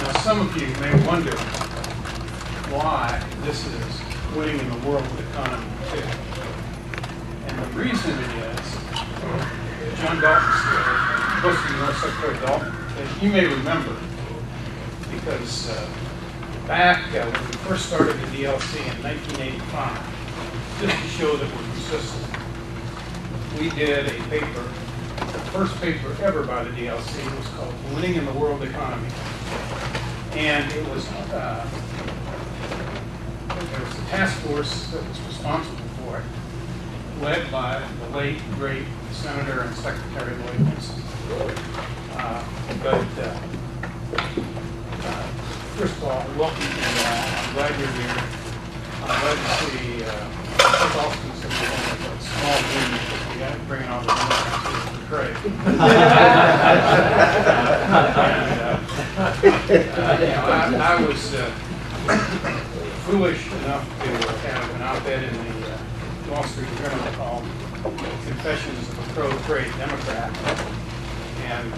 Now, some of you may wonder why this is winning in the world economy too. And the reason it is, John Dalton, supposed to be North Secretary Dalton, that you may remember, because back when we first started the DLC in 1985, just to show that we're consistent, we did a paper. The first paper ever by the DLC was called Winning in the World Economy. And it was, there was a task force that was responsible for it, led by the late, great Senator and Secretary Lloyd Winston. First of all, welcome to you all. I'm glad you're here. I'm glad to see Chris Austin sitting on a small room because we got to bring all the Democrats here for Craig. I was foolish enough to have an op-ed in the Wall Street Journal called Confessions of a Pro-Trade Democrat. And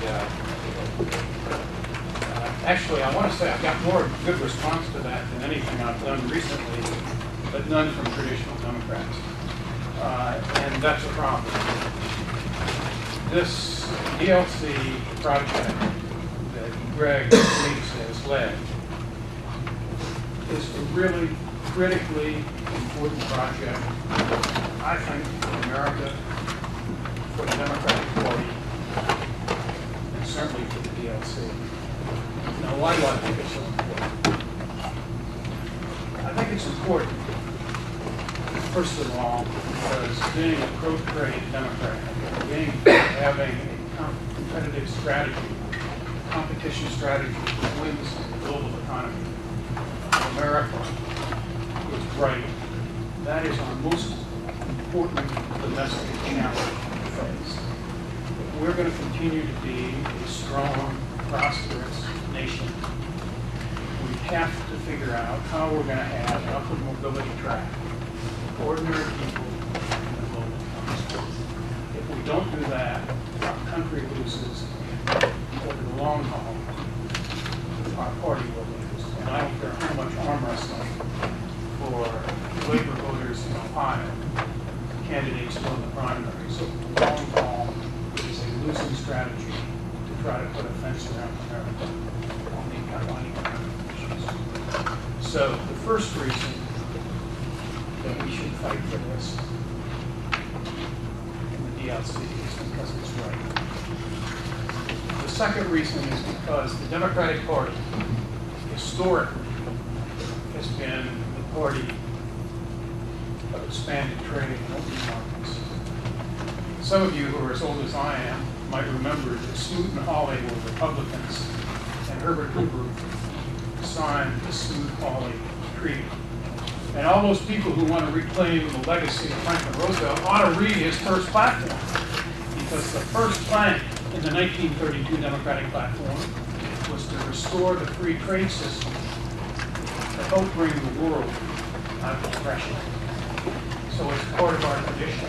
actually, I want to say I've got more good response to that than anything I've done recently, but none from traditional Democrats. And that's a problem. This DLC project that Greg Meeks has led is a really critically important project, I think, for America, for the Democratic Party, and certainly for the DLC. Now, why do I think it's so important? I think it's important, first of all, because being a pro-trade Democrat, having a competitive strategy, competition strategy that wins the global economy, America is right. That is our most important domestic challenge to face. We're going to continue to be a strong, prosperous nation. We have to figure out how we're going to have an upward mobility track for ordinary people in the global economy. If we don't do that, our country loses, and over the long haul, our party will lose. And I don't care how much arm wrestling for labor voters in Ohio, candidates won the primary. So over the long haul, it is a losing strategy to try to put a fence around America on the economic issues. So the first reason that we should fight for this in the DLC is because it's right. The second reason is because the Democratic Party historically has been the party of expanded trade and open markets. Some of you who are as old as I am might remember that Smoot and Hawley were Republicans, and Herbert Hoover signed the Smoot-Hawley Treaty. And all those people who want to reclaim the legacy of Franklin Roosevelt ought to read his first platform, because the first plank in the 1932 Democratic platform was to restore the free trade system to help bring the world out of depression. So it's part of our tradition.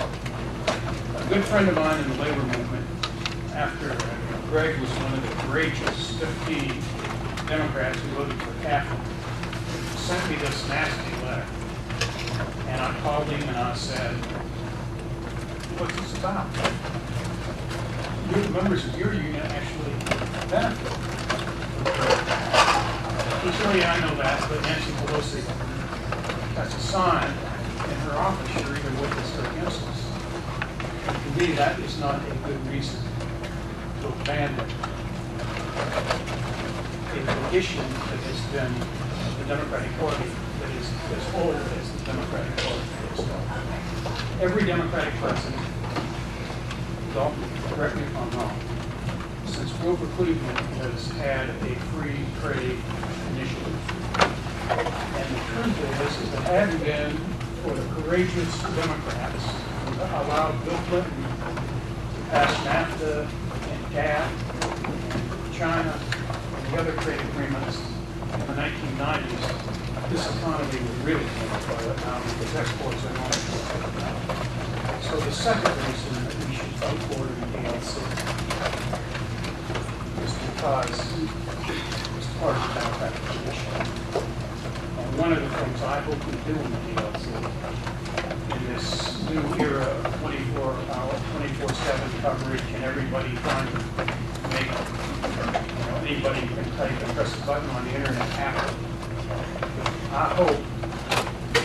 A good friend of mine in the labor movement, after Greg was one of the courageous 15 Democrats who voted for Kaplan, sent me this nasty letter. And I called him and I said, what's this about? The members of your union actually benefit. He said, oh yeah, I know that, but Nancy Pelosi has a sign in her office, you're either with us or against us. And to me, that is not a good reason to abandon a tradition that has been the Democratic Party that is as old as the Democratic Party itself. Every Democratic president, Dalton, correct me if I'm wrong, since Grover Cleveland has had a free trade initiative. And the truth is that hadn't been for the courageous Democrats who allowed Bill Clinton to pass NAFTA and GATT and China and the other trade agreements in the 1990s, this economy would really come apart now because exports are not exported now. So the second reason that we should vote for the DLC is because it's part of the one of the things I hope we do in the DLC in this new era of 24-hour, 24/7 coverage and everybody trying to make, anybody can type and press a button on the internet happen. I hope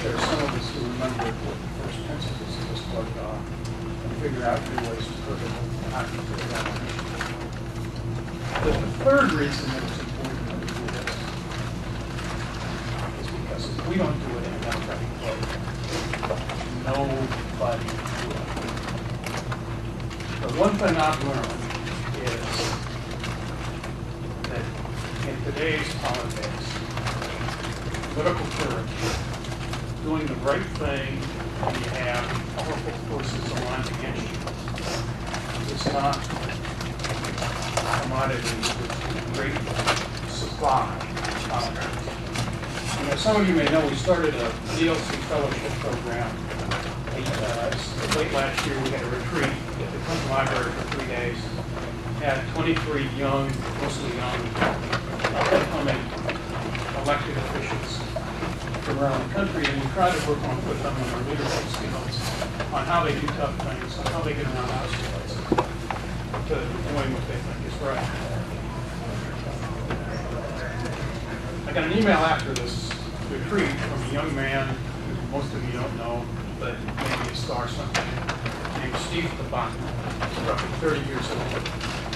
there's some of us who remember what the first principles of this book are and figure out new ways to put it and how to put it out. But the third reason that it's important that we do this is because if we don't do it in a democratic way, nobody will. The one thing I've learned is that in today's politics, political courage, doing the right thing when you have powerful forces aligned against you, is not a commodity with great supply. Some of you may know we started a DLC fellowship program. Late last year, we had a retreat at the Clinton Library for 3 days. Had 23 young, mostly young, upcoming elected officials from around the country, and we tried to work on with them on their leadership skills, on how they do tough things, on how they get around obstacles, to doing what they think is right. I got an email after this retreat from a young man who most of you don't know, but maybe a star something, named Steve Tabak. He's roughly 30 years old.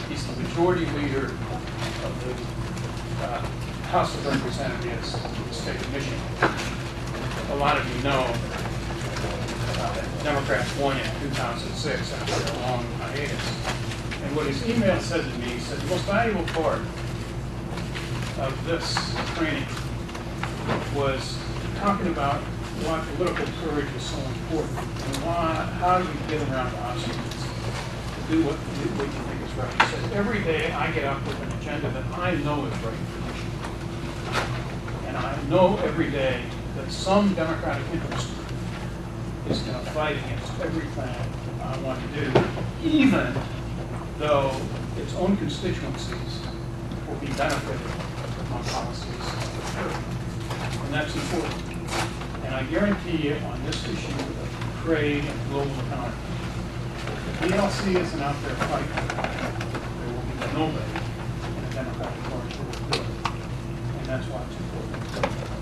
He's the majority leader of the House of Representatives in the state of Michigan. A lot of you know that Democrats won in 2006 after a long hiatus. And what his email said to me, he said, the most valuable part of this training was talking about why political courage is so important and how you get around obstacles to do what you think is right. He said, every day I get up with an agenda that I know is right for me. And I know every day that some Democratic interest group is going to fight against everything I want to do, even though its own constituencies will be benefited from my policies. And that's important. And I guarantee you on this issue of trade and global economy, if the DLC isn't out there fighting, there will be nobody in the Democratic Party who will do it. And that's why it's important.